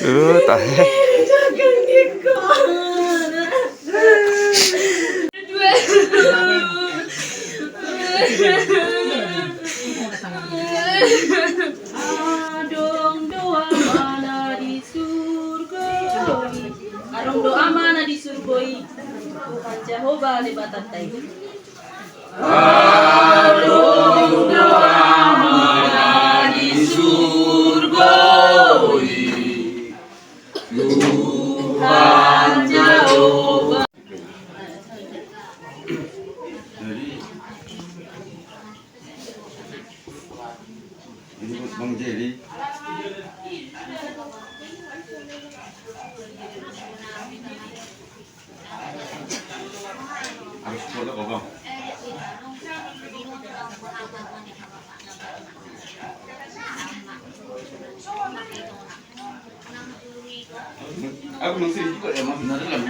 Tahe. Adong doa mana di surga, adong doa mana di surga, Jehovah lebatan tai. Adong doa mana di surga, Tuhan Jehovah. Ini Bang Jerry. Harus foto kok Bang. Aku masih juga ya Mas benar lah.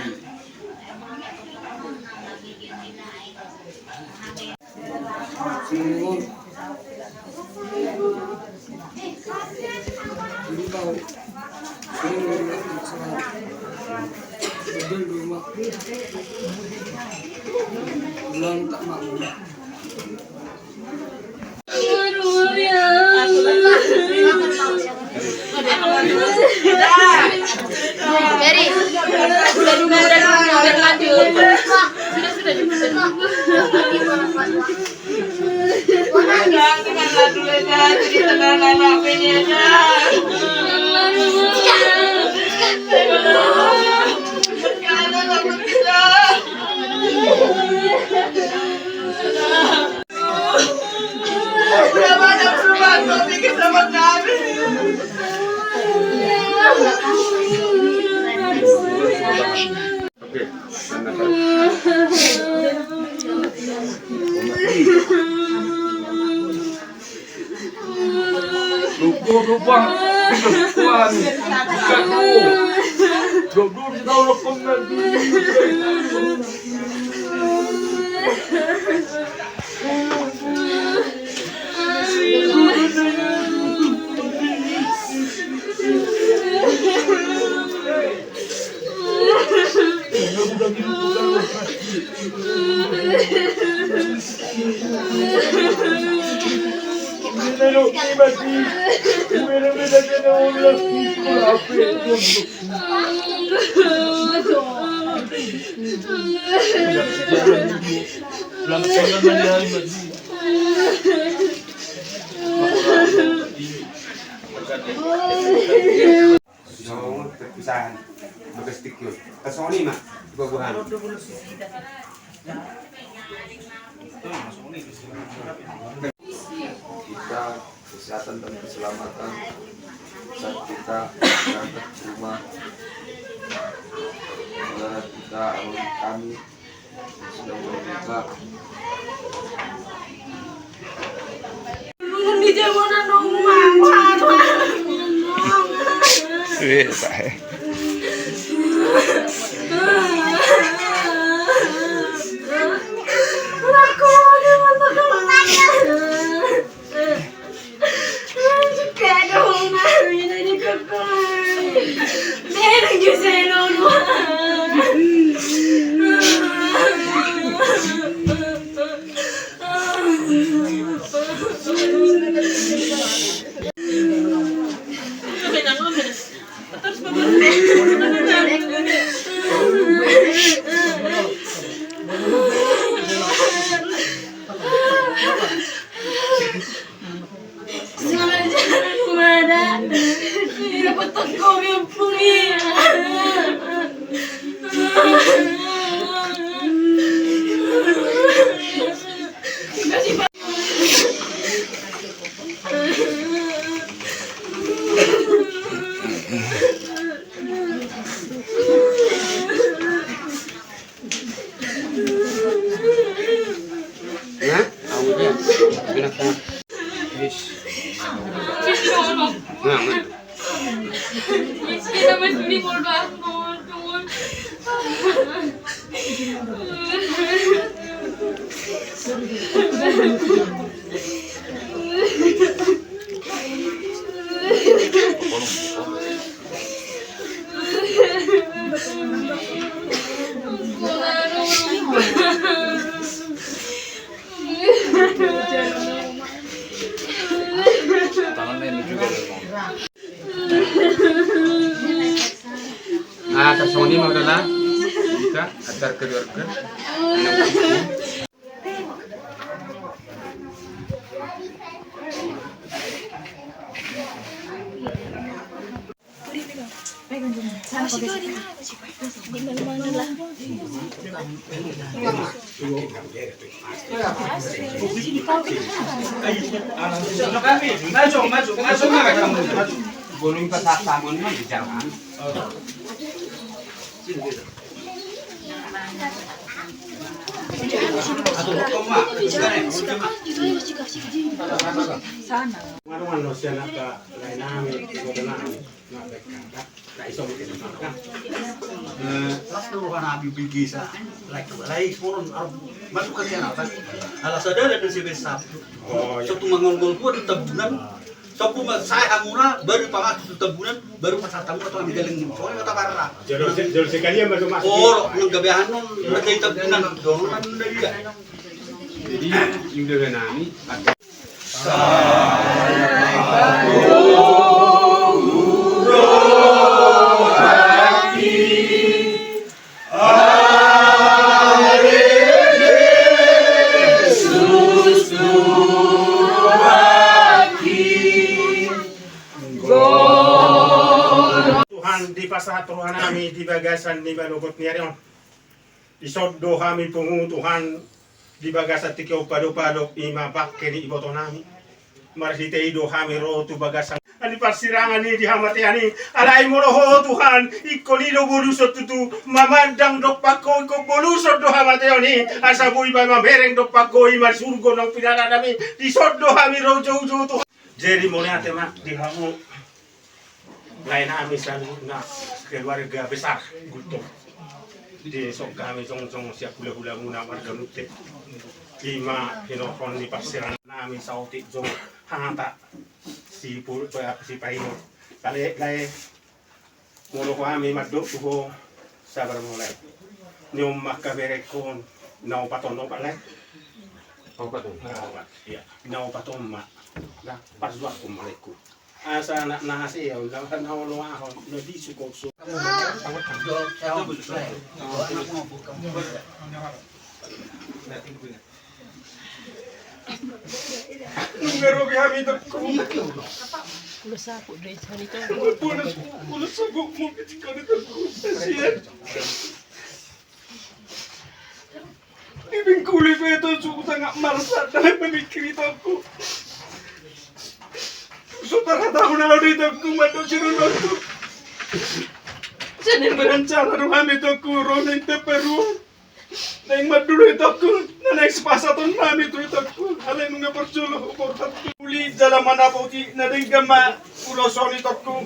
Belum tak mau. Dari udah lanjut. Oke. Lupa. Tuhan. Dulu kita lepas lagi. Perpisahan domestik yuk. Kesoni mah buah-buahan. Kita kesehatan dan keselamatan saat kita berangkat ke rumah, saudara kita, kami sudah berbuka. Di jamunan rumah. Tahe. Nah, kasoni mo na bisa atar keluarga. Maju. Bolong pasasamon man di jalan. Ano siya naka-lainami, na-isong ka. Las dulu kan abi bigi sa like purun masuk ke sana kan. Alas ada dan si besap. Satu mangongol gua di tabunan. Sopo saya amuna baru pangat di tabunan baru pas tamu atau ambil galing soalnya kata karena. Jalur sekali yang masuk. Oh, nang gabehan non berarti tabunan dolan dia. Jadi yung dengan nami ada Tuhan di pasah Tuhan kami di bagasan di balugot niya isoddo kami pungu Tuhan di bagasan tikau pado-pado ima bakke di iboto nami marsite ido kami ro tu bagasan ani pasirangan ni di hamati ani alai moro ho Tuhan ikoni do bolusot tutu mamandang dok pakko ko bolusot do hamati oni asabu iba mamereng dok pakko ima surgo nang pidana nami di soddo kami ro jauh-jauh Tuhan jadi mulai ate mak di kamu lain amisan na keluarga besar gutok di sok kami song siap hula-hula muna warga nutik lima hinokon di pasiran nami sautik jong hangata si paino kali mulu kami maduk tuho sabar mulai nyom makaberekon nau paton no pale iya nau paton mak nah pas waktu maleku asa nak nasi ya udah kan awal awal udah disukok su Numero kami tu. Ulos ako, Dres. Halito. Ulos sabuk mo ketika itu kasihan. Ibing kulit itu suku sangat marah dan memikir itu aku. Saudara tahu nalar itu aku madu cirunok tu. Jadi berencana rumah itu aku ronin teperu. Neng maduro itu aku, neng sepasatan nami itu aku. Halen nunga perjolo portat uli dalam mana poti neng gama uloson itu aku.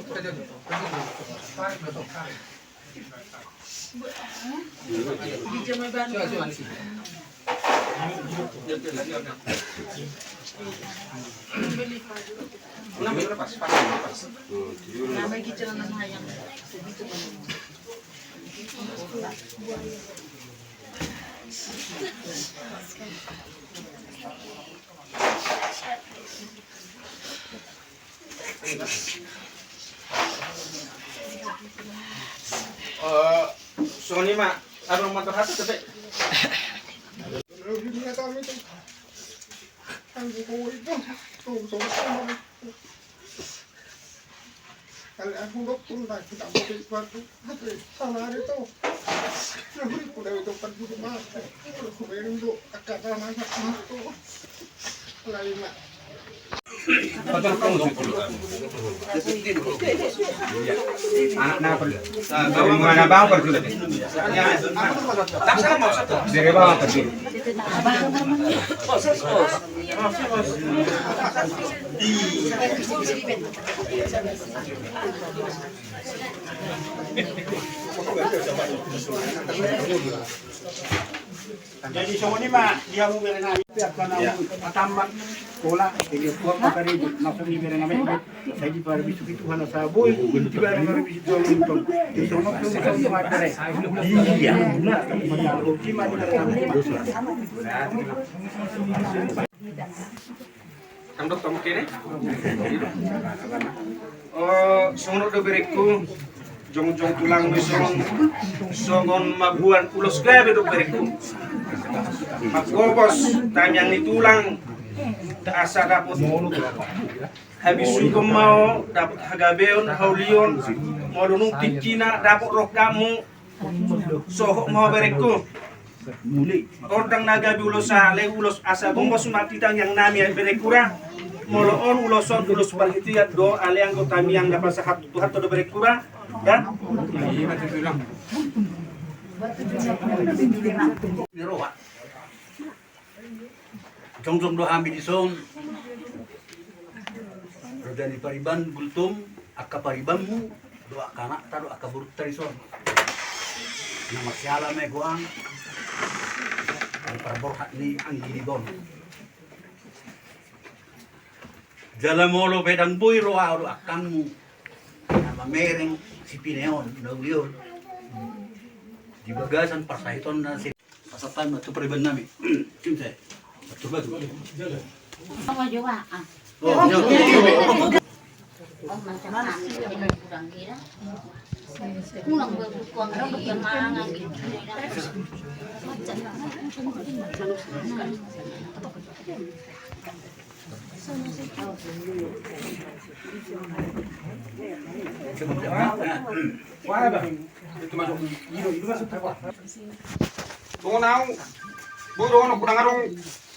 Sony mak, abang motor hati tapi. Kalau aku dokter tak kita boleh buat apa salah itu. Lalu aku dah itu pergi ke mana? Aku beri untuk akak anak aku. Lain mak. anak mana bang pergi tak sama dari bawah pergi Jadi semua ni mak dia mau beri nama itu akan tambah pola ini buat makan itu nafsu ni beri nama itu saya di bar bisu itu hana sabui di bar bisu itu untuk di semua tu macam ada iya benar di mana Kang Dok kamu kene? sono do berekku jong tulang misong songon mabuan ulos gabe do berekku magobos tanyang ni tulang asa dapat habis sukom mau dapat hagabeon haulion mau dunung tikina dapat roh kamu sohok mau berekku ordang nagabi ulos sale ulos asa gombos matitang yang nami berekura moloon uloson ulos parhitiyat do ale anggota kami yang dapat sahat Tuhan do berekura ya nirowa jong do ambi dison rodani pariban gultum akka paribanmu do akana tado akka burut tarison nama siala me goang para borhat ni anggi bon jalamolo bedang boy roa do akanmu nama mereng si pineon naulion di bagasan parsahiton na si pasatan tu pariban nami kimse tu batu Sama juga. oh Oh, macam mana sih yang kurang kira? Kurang berbukuan di mangan gitu. Tungo nau, bodo ono kudang arong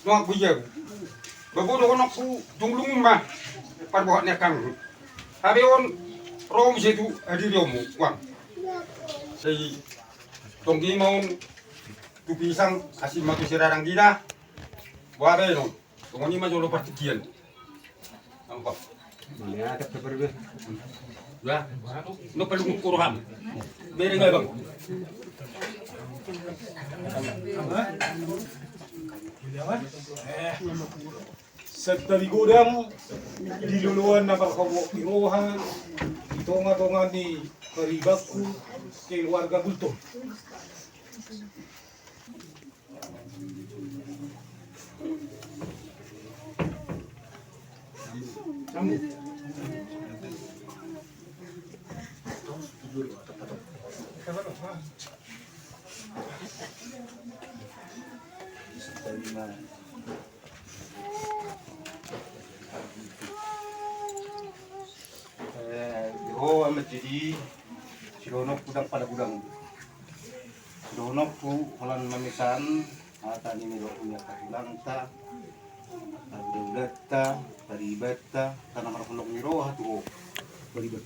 nuak bujau. Babodo ono ku junglung ma, parbohat ne kang. Habe on rom setu adi romu, wang. Sei tonggi mau tu pisang asin matu sirarang gila. Wabe no, tungo ni ma jolo partikian. Nampak. Ya, tak berbeda. Ya, no perlu kuruham. Beri ngai bang. Sa talikudang diluluan na pagkawo irohan itonga-tonga ni karibakku kay warga Gultom. Ho amat jadi sironok kudang pada kudang. Sironok ku holan mamisan ata ni milo punya karilanta. Adulata, paribata, tanah marhulok ni roha tu paribat.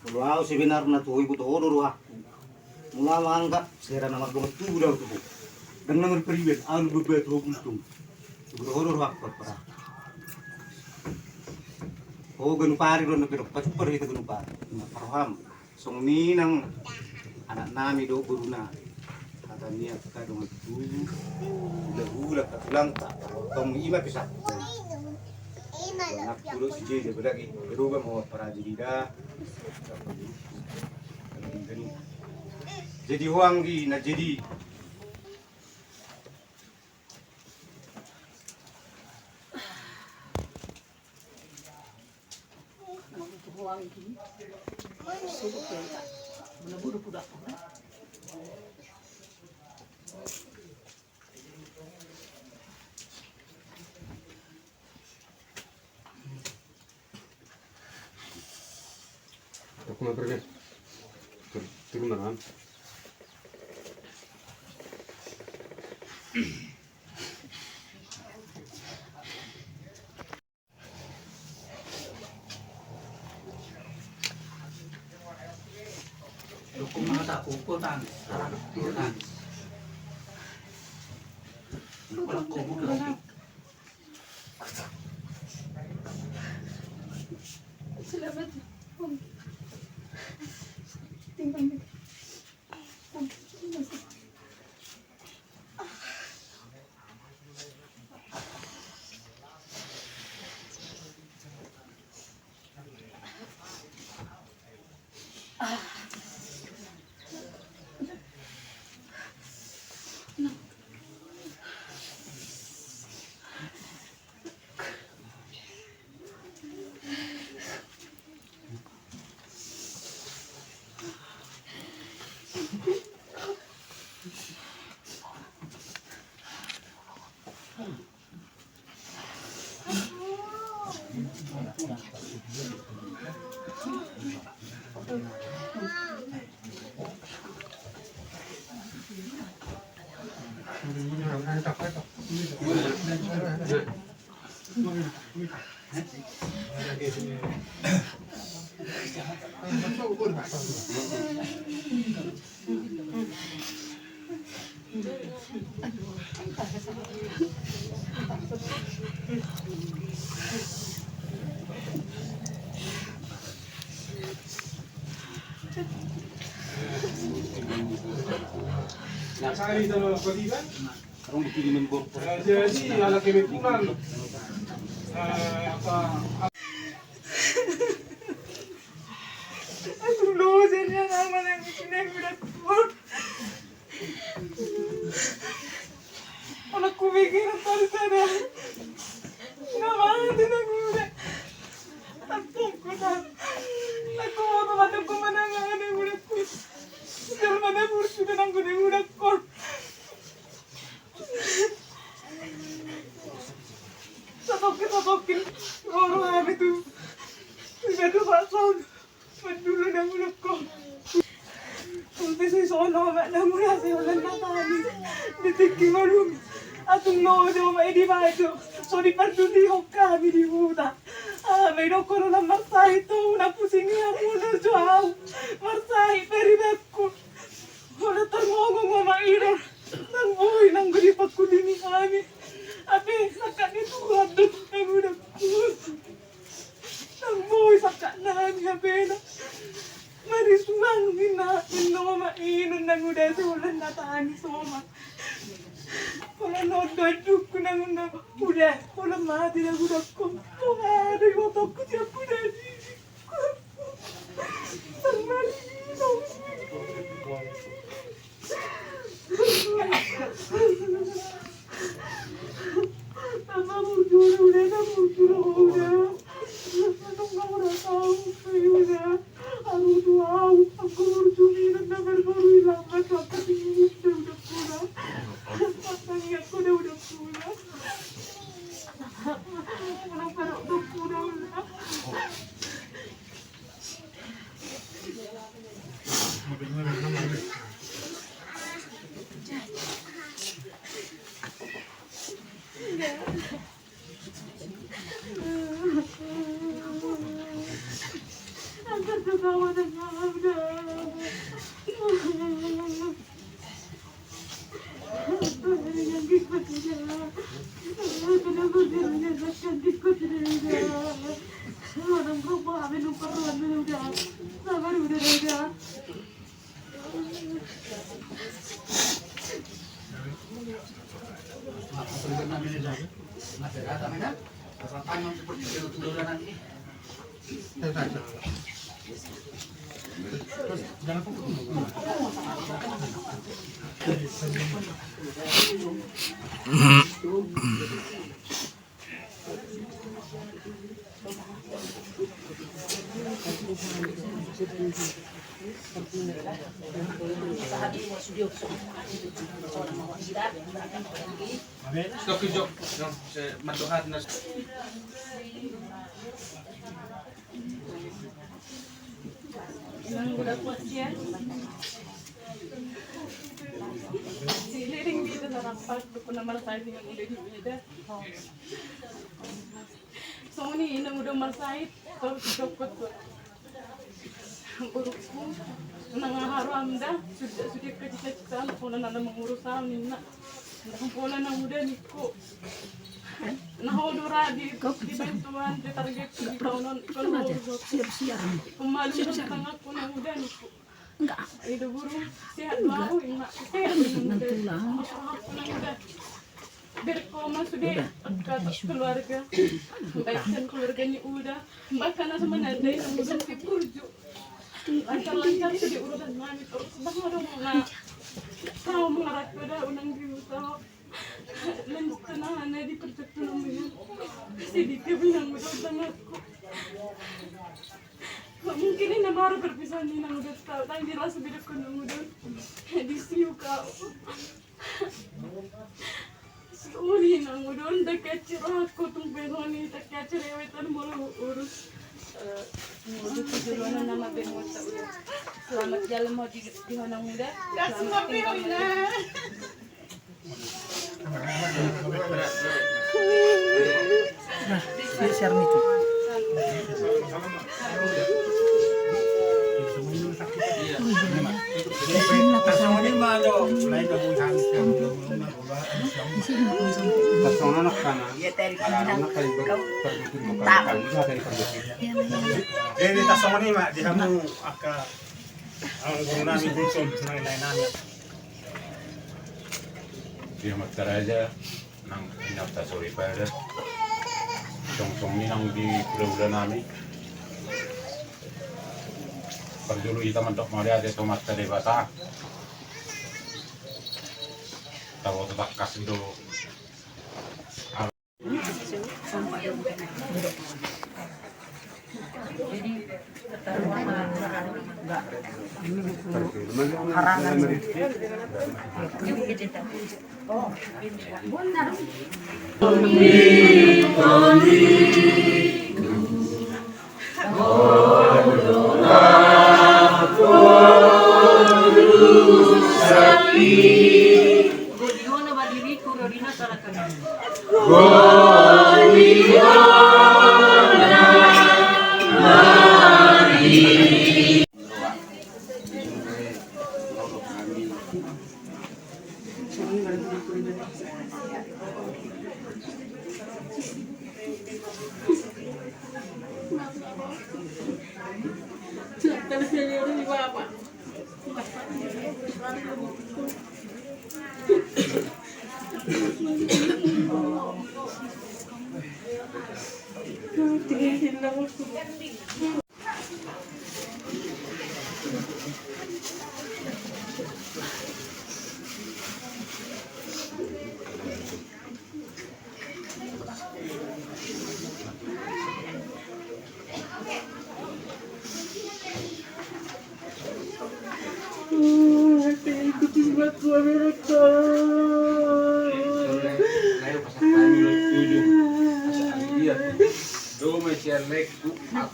Kalau sebenar na tu ibu tu roha. Mula mangga sera nama gong tu dah tu. Dan nama paribat al bebat ho buntung. Guru roha parah. Oh ganu pari ron pero pacupar itu ganu pari. Paham. Song ni nang anak nami do guru na. Kata niat ka do tu. Ulah katulang tak. Tong ima bisa. Nak dulu sije je lagi. Berubah mau para jadida. Jadi huang gi na jadi Aku mau pergi. Turun mana? dukung mata kukutan sarang turunan kalau kau bukan Selamat. Saya di dalam balikan. Jadi ala kebetulan apa Lulusin niya naman ang sinagulat ko. Wala kumigil ang parisara. Naman tinagulat. Atong ko na. Nagkumatong ko man ang nagulat ko. Dahil manapurso na ng gunagulat ko. Satokin. Oro kami to. Iba to pasok. Madulo ng ulat ko. Kunti sa isono, mula sa ulan na kami. Ditik kimarumi. Atong nodo, maidimado. So di pagdudihok kami di muda. May dokoro ng marsahi to. Napusingi ako na joaw. Marsahi, peribet ko. Wala tarmogong mamairor. Nang buhay nang gulipag ko din ni kami. Ape, nakanituhan doon ang ulat ko. Nang buhay sa kanan niya, pena. Marisumang hinain no, mainon ng udah sa ulan na tani soma. Wala nodaduk ko nang udah. Wala mati na udah ko. Tumado yung otak ko siya ko na dito. Ang malinaw. Tama mo duro udah. Anong nakurataw kayo na? Ang duwaw, ang kumursuminan na marmaroy lambat ang patingin na udah pula. Patangyan ko na udah pula. Walang parang udah pula na. Ang kagagawa ng mga yang gikot niya. Pinaguliro niya sa kandikot niya. Walang babae ng paruan mo niya. Namaruda niya. Makapalit namin nila. Masyadata na. Kasatan yung seperti tinutuluran natin. Jangan pukul. Stop kejok. Mantuhat na. Nang udah kuat siya. Siliring dito na rampak. Duko na malasay dengan udah dibeda. So ini nang udah malasay. Kalau cokot ko. Buruk ko. Nangaharam dah. Sudah kecita-cita. Ako na mengurus amin na. Nakumpula ng udah niko. Nahodora di bentuan di target di tahunan kalau siap-siap kembali ng tengah ko ng udan ko enggak itu burung sehat baru enggak sehat tulang berkoma sudah kata keluarga baikkan keluarganya udah makanya sama nadai yang udah kurju lancar-lancar sudah urusan mami terus dong na tahu mengarat pada unang diusaha lanjutan na di percaturan mo yan. Kasi di ka binangudan ako. Mungkin na baru berpisah ni nang udah tahu. Tapi dirasa beda ko nang udah. Di siyo ka. Uli nang udah. Dekacir ako itong pero ni dekacir ewetan mo urus. Udah tujuan nama benwa sa udah. Selamat jalan mo di honang muda. Selamat tinggal na. Nah, share nih tuh. Personanak ka na. Anak kayo pergutin mo ka. Isa tayo pergutin. Jadi tas sama ni mak dia mau aka ang guru namin bulson ng inay namin. Dia magtaraja ng inapta sorry para song ni nang di pura namin. Pag dulu kita mentok Maria de tomat de bata. Tahu tetap kasih dulu.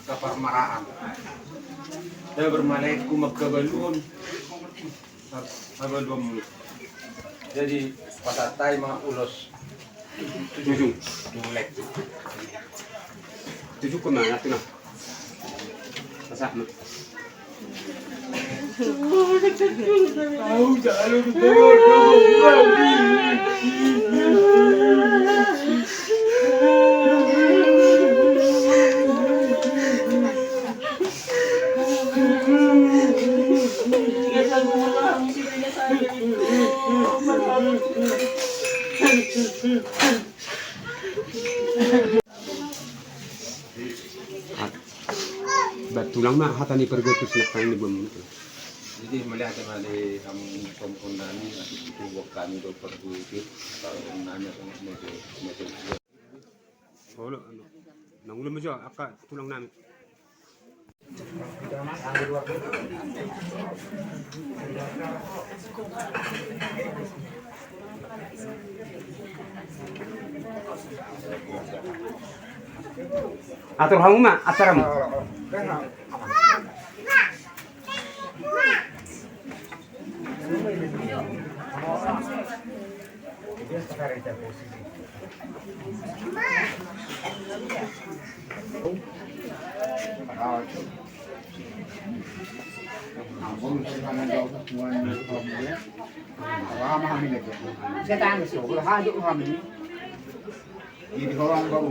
Kepermaraan dan bermalaiku magkabalun sabalum jadi pada time ulos 7 tulek 7 kena natin na masak na tulang mah hatani pergotus nak kain bom. Jadi melihat kembali kamu komponani itu kami do pergotus kalau nanya sama meja. Oh, nang ulam aja aka tulang nami. Atur kamu mah acara mah. Jadi orang baru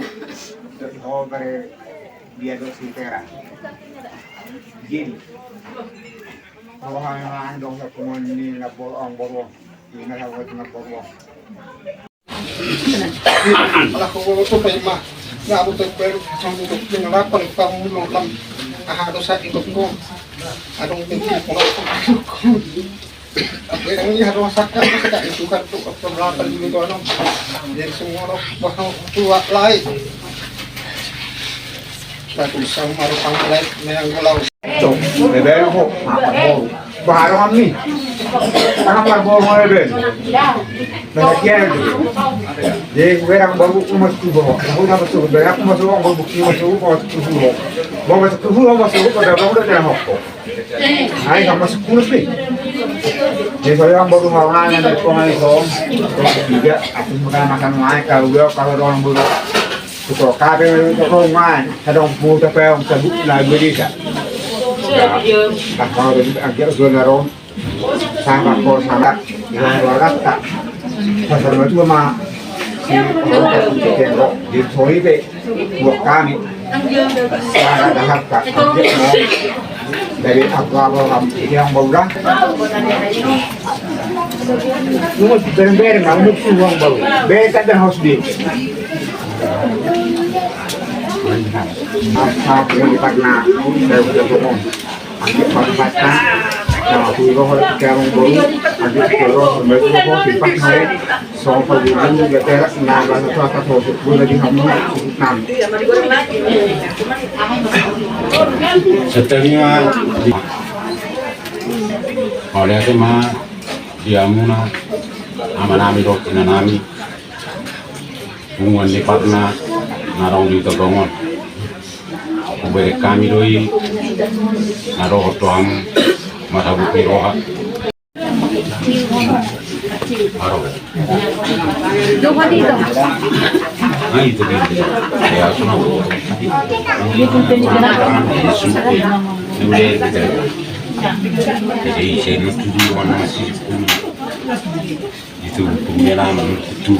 dari orang dia dosi pera. Jadi orang dong sakuan ini lapor orang baru ini nak buat nak baru. Alah kau tu pemah, nggak butuh peru sambil untuk penyerapan kamu nonton dosa itu kau. Adong tinggi kau. Apa yang ini harus masakan masakan itu kan untuk pemelapan dulu tu anong. Jadi semua orang bahawa tua lain. Satu sang maru sang lain yang pulau. Cok, bebe aku baharu kami. Tangan marbo bebe. Nakian tu. Jadi orang baru masuk bawa. Aku dah masuk. Aku masuk orang baru masuk masuk dulu. Bawa masuk dulu masuk pada orang dah hok. Ay, kamu masuk kurus ni. Jadi saya orang baru halangan dari pengai kong. Terus ketiga, aku makan main kalau orang baru suka kafe orang main, ada orang mau tapi orang sebut lagi dia. Tak kalau itu agak zona rom, sangat kor sangat yang luar tak. pasal itu mah di soi be buat kami secara tahap kak dari apa yang baulah nunggu bereng nggak untuk uang bau beda dan harus di apa yang diparna saya sudah ngomong ambil parpatna nah aku roh kerong bau ambil roh mereka roh simpan saya soal perjuangan juga teras naga sesuatu atau boleh dihamil enam setelahnya oleh itu mah diamuna amanami dokter nami hubungan di partner narong di togongon ubere kami doi naroh toam mata bukti roha aro nah itu dia ya semua jadi saya studi warna sipun itu pengalaman itu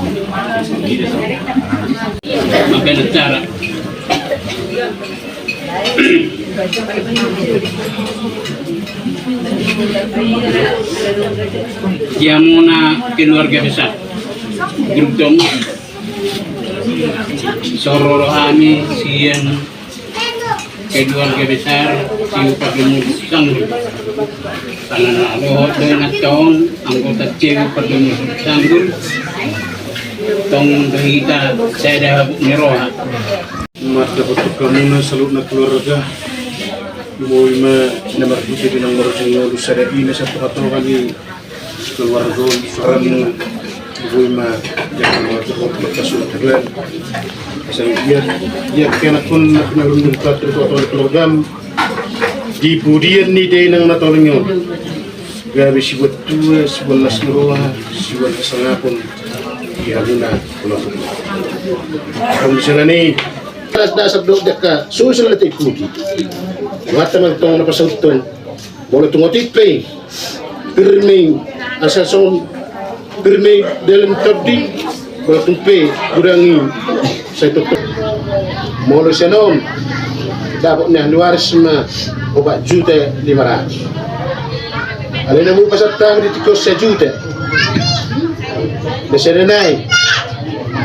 makanya cara Yamuna keluarga besar Gurdong Sororohani Sian keluarga besar Siupat Lumut Sanggul karena rohot dengan tahun anggota Siupat Lumut Sanggul tong kita saya dah niroha mata betul kamu na salut na keluarga mau nama kita di nomor jengol saya ini satu atau kali keluarga seorang mau jangan mau terlepas sudah saya dia kena pun nalung dekat atau keluarga di budian ni dia nang natolongnya gabi si buat tua si buat nasroha si buat sangapun dia guna keluarga kamu sana ni dasar dok dekat susah letih kudi mata mentong apa sauton boleh tunggu tipe pirming asal son pirming dalam tadi boleh tumpe kurangi saya tutup boleh senom dapatnya luar semua obat juta 500 ada namu pasal tang di tikos sejuta besar naik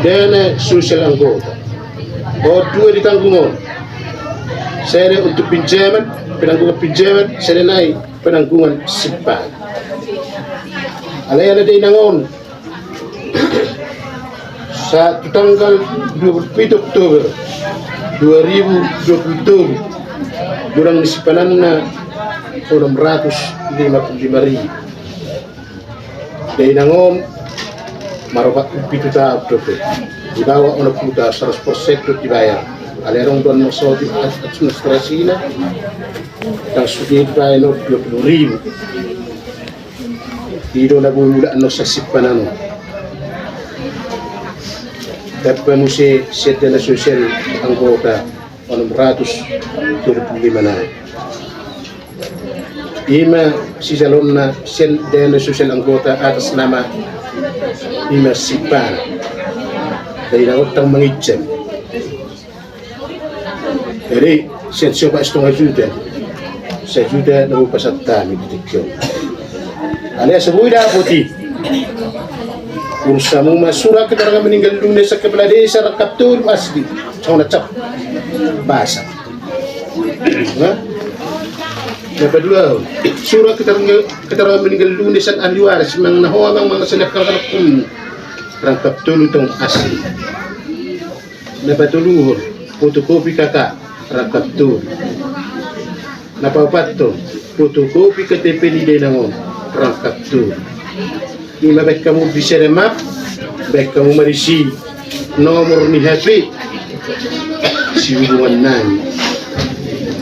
dana sosial anggota dua ditanggungan saya untuk penanggungan pinjaman saya naik penanggungan simpan alay ada inangon saat tanggal 27 Oktober 2027 durang disimpanan 655.000 dari inangon marobat pitu tahap dope dibawa oleh putar 100% itu dibayar alerong don masuk di administrasi na yang sudah dibayar 20.000 tidak nak mula no sasipanan tapi mesti sedana sosial anggota 625 ima si salonna sedana sosial anggota atas nama ima sipan dari utang mengijam jadi saya coba setengah juta saya juta namun pasal kami di tikyo alias sebuah putih ursamu masura keterangan meninggal dunia sekebelah desa rekaptur asli cuma cap bahasa yang kedua surah keterangan meninggal dunia saat ahli waris mengenahua mengasalkan hukum rangkap tulu tong asli dapat luhur fotokopi kakak rangkap tulu napapat to fotokopi KTP di denangon rangkap tulu ini baik kamu bisa remap baik kamu merisi nomor ni HP si hubungan nami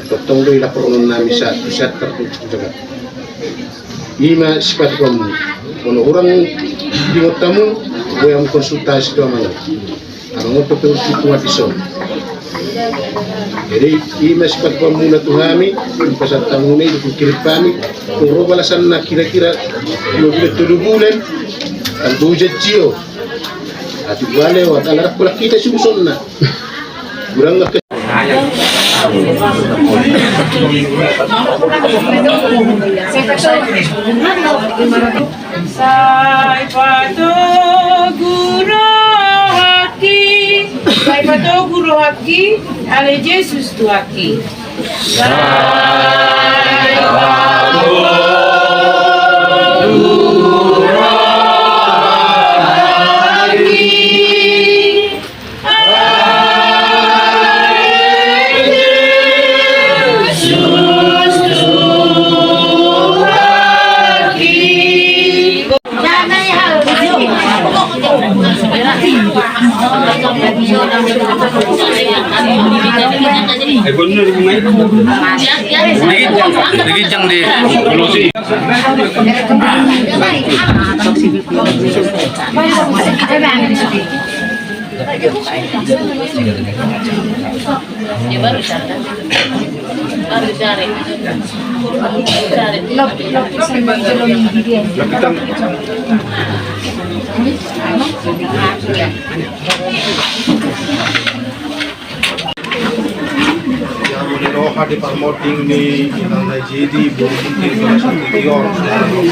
potong doi laporan nami satu tertutup juga ima sifat kamu kalau orang di tamu yang konsultasi itu mana amang untuk semua pisau jadi ima sifat pemula tuhami pasal tamu ini dikira kami tunggu balasan nak kira-kira 2 bulan dan 2 jio Ati wale wa anak pula kita susun na. Kurang nak Sai pato guru haki, ale Jesus tu haki. Sai pato guru haki, Jesus tu haki. Ay bener di bunga itu. Digijang di Lucy. Dia baru cari. Roha di promoting ni nang jadi burung di salah satu dior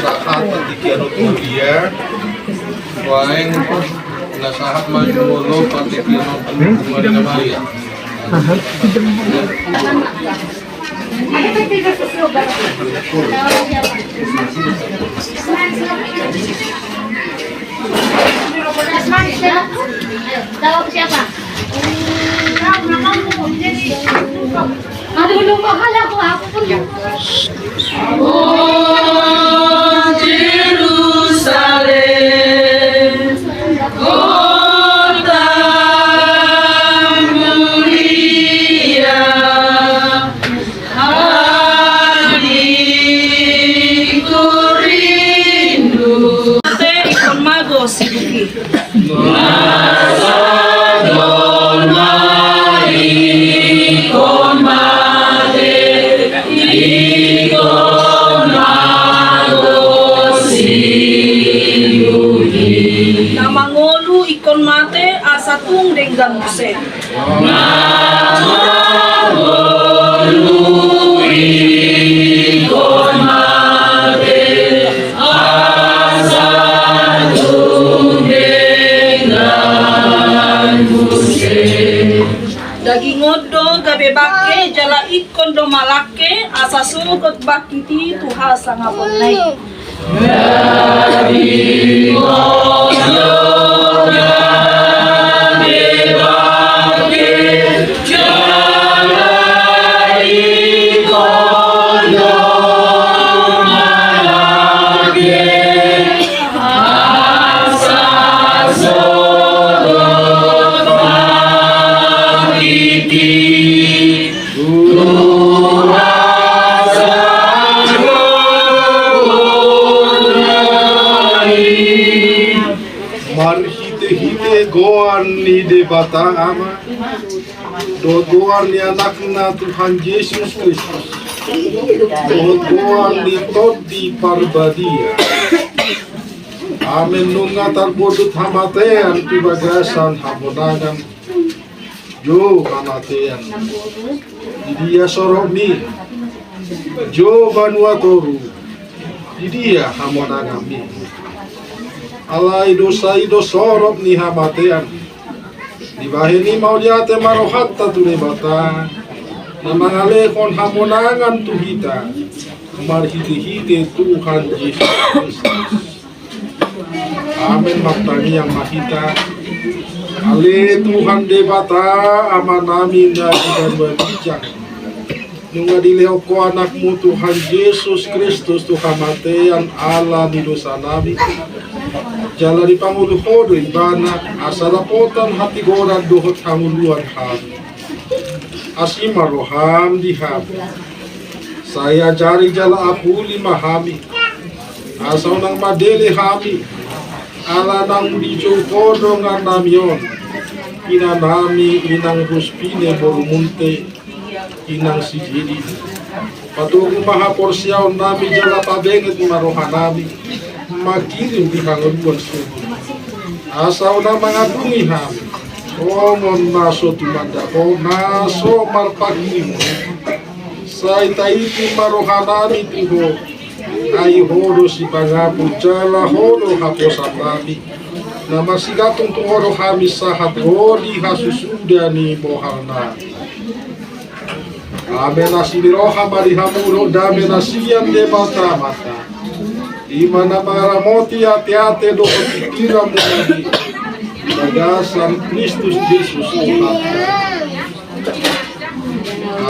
saat ketika itu dia waeng nasahat maju mulu ketika itu dengan Maria. Tahu siapa? Aduh, lu mahal aku pun. Oh Jerusalem, kota mulia, hatiku rindu. Ikon mago si Buki. Namangolu ikon mate asatung denggang buse. Namangolu ikon mate asatung denggang buse. Daging odo gabe bake jala ikon do malake asa sugot bakiti tuha sangapon nai. Daging odo gabe bake jala ikon do malake asa sugot bakiti Marhite goan ni de bata ama do goan ni anak na Tuhan Yesus Kristus do goan ni todi parbadia amen nunga tarbodut hamatean pibagasan hamonangan jo hamatean dia soromi jo banuatoru dia hamonangami alai dosa ido sorop ni hamatean dibahini mau liate marohatta tu bata namangale kon hamonangan tu kita marhiti-hiti Tuhan Yesus Kristus. Amin maktani yang mahita ale Tuhan debata amanami na dan berbijak nunga dileo ko anakmu Tuhan Yesus Kristus Tuhan matean Allah di dosa nabi jala di pangulu hodo ibana asala potan hati goran dohot hamuluan ham asima roham diham saya jari jala apuli mahami asal nang madele hami ala nang dijo kodo ngan namion ina nami inang ruspine borumunte inang sijidi patuku maha porsiaw nami jala pabenget marohanami makirim di hangaluan suhu Asal na mga dungihan, Omon naso tumanda ko, naso marpagi mo. Sa itaiti marohanami tiho, ay hodo si pangapu jala hodo haposan nabi. Na masigatong tungoro kami sa hadrodi hasusuda ni mohal nabi. Amen asiliroha marihamulo dame nasiyan de mata-mata. Imana maramoti ate-ate do otikira muli. Bagasan Kristus Yesus Tuhan.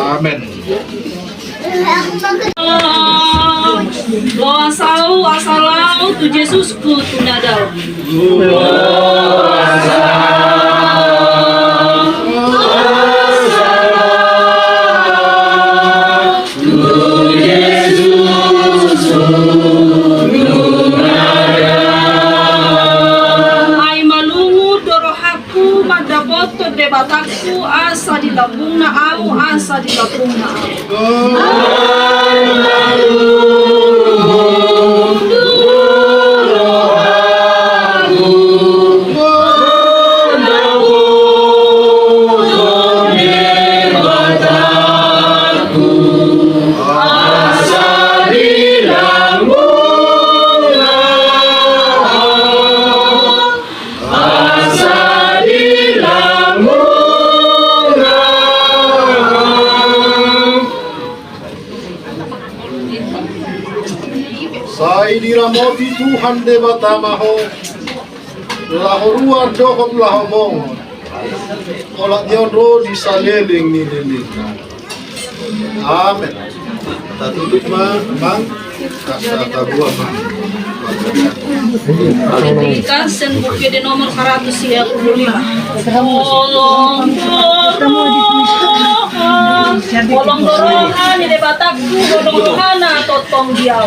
Amen. Lo asal asalau tu Yesusku tu nadal. Bataku asa di lambung na au, asa di lambung na Sai diramoti Tuhan debata maho, lahoruan dohon lahomong, kolak nyodo di saleling ni liling. Amin. Tatutup mang kasa tabuah mang. Dikasih buku di nomor 135. Bolong dorongan di bataku, bolong dorongan totong diau.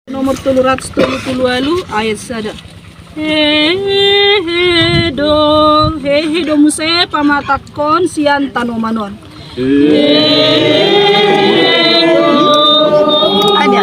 Nomor 378 ayat sada. Hehe do muse pamatakon sian tanomanon. Ada.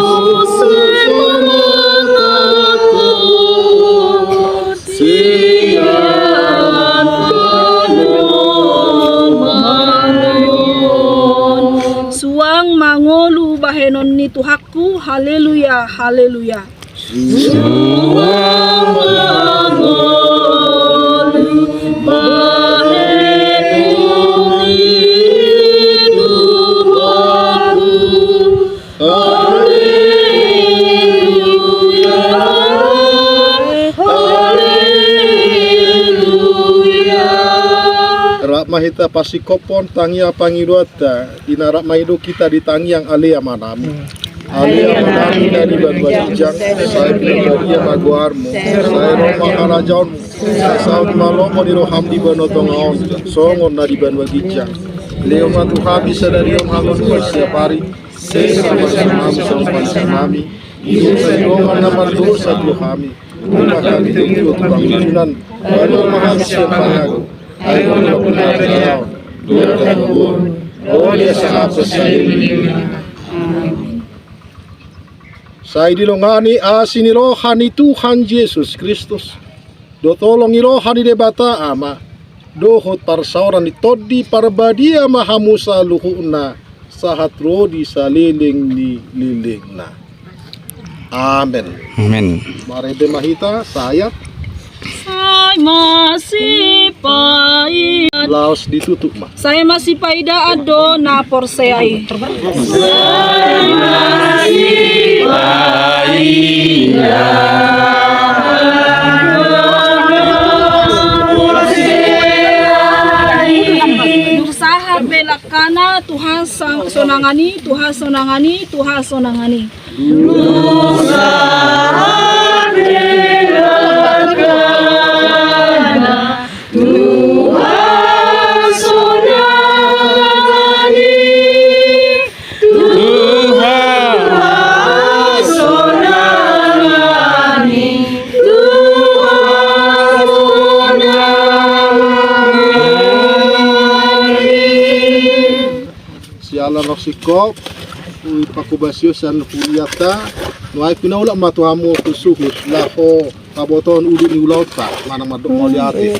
Suang mangolu bahenon ni Tuhaku, haleluya, haleluya. Suang mangolu bahenon ni Tuhaku, haleluya, haleluya. Rak mahita pasikopon tangia pangiduata ina rak mahidu kita di tangiang alia manami. Alia manami dari banwajijang saya pribadi maguarmu saya roma karajaunmu saya saudi malomo di roham di banotongaon songon na di banwajijang leo matu habi sadarion hangon setiap hari saya bersama kami hidup saya roman naman dosa kami terima kasih untuk bangunan baru mahal siapa ayo benar benar dua tahun oleh sahabat saya saya dilongani asini rohani Tuhan Yesus Kristus do tolongi rohani debata ama dohot parsauran ditodi parbadia mahamusa luhuna sahat rodi salileng ni lilingna. Amen. Amen. Mari mahita sayat Saya masih pai. Laos ditutup mah. Saya masih paida ado na porseai. Saya masih paida. Usaha belakana Tuhan sonangani, Tuhan sonangani, Tuhan sonangani. Usaha belakana Tuhan sonangani, Tuhan sonangani, Tuhan sonangani. Sialan rosikop pakubasyosan kuliata nuai pinaula matuamu kusuhus laho kaboton udu ni ulaut pa mana madok moliati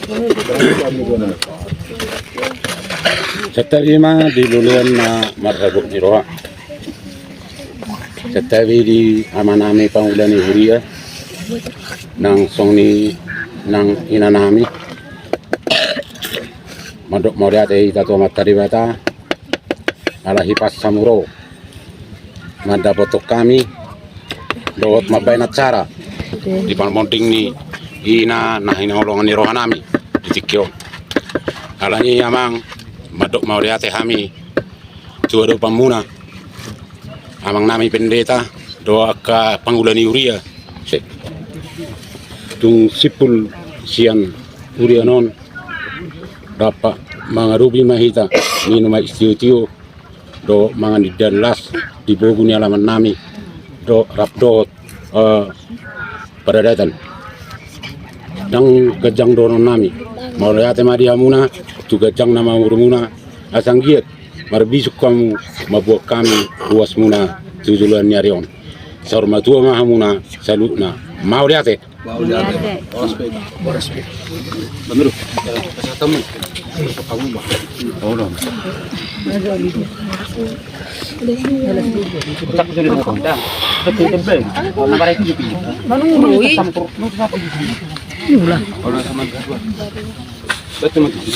Setarima di luluan na marhabuk ni roha. Setawi di amanami pangulan ni huria nang songni nang inanami madok moliati tato mataribata ala hipas samuro madabotok kami dawat mabay na cara di panmonting ni ina na hinaulungan ni rohanami di tikyo alani amang madok mauliate kami tuwado pamuna amang nami pendeta doa ka pangulan uria tung sipul sian uria non dapat mangarubi mahita minum istiutio do mangan di dalas di bogu ni alaman nami do rapdot pada datan dang gajang doron nami mau lihat madi amuna tu gajang nama urmuna asang giat marbisuk kamu mabuak kami luas muna tujulan nyarion sarma tua mahamuna salutna mau lihat ospek bener kesatamu kamu mah oh no tak boleh ngomong dah betul betul nak barang itu piye manung roi campur ulah orang sama gua betul betul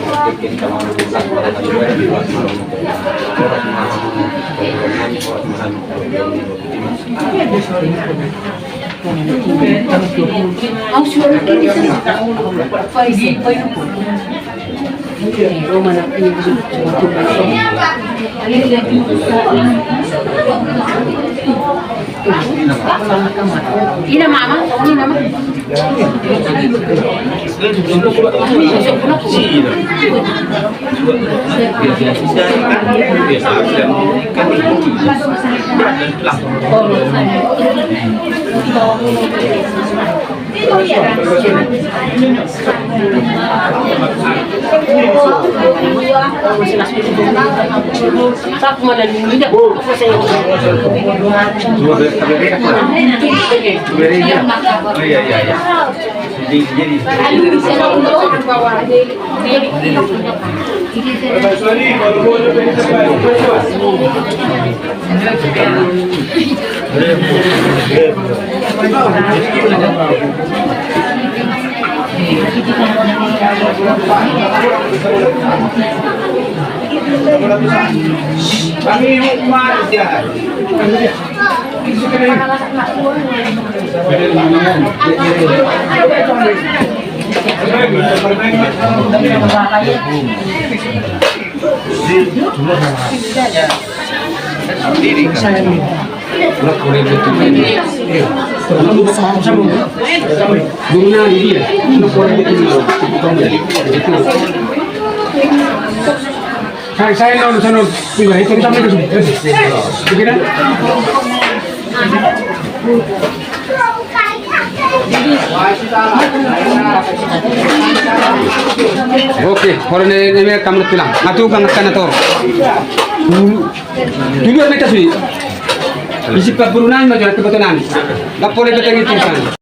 bikin kamu bukan pada juga di luar malam orang Ina mama, ina mama. Kami umat ya. Saya non tunggu itu kita sampai ke sini. Begini. Oke, kalau ini kamu tulang, atu kang kana to. Dulu mereka sih. Isi perburunan macam itu betulan. Nggak boleh beteng itu kan.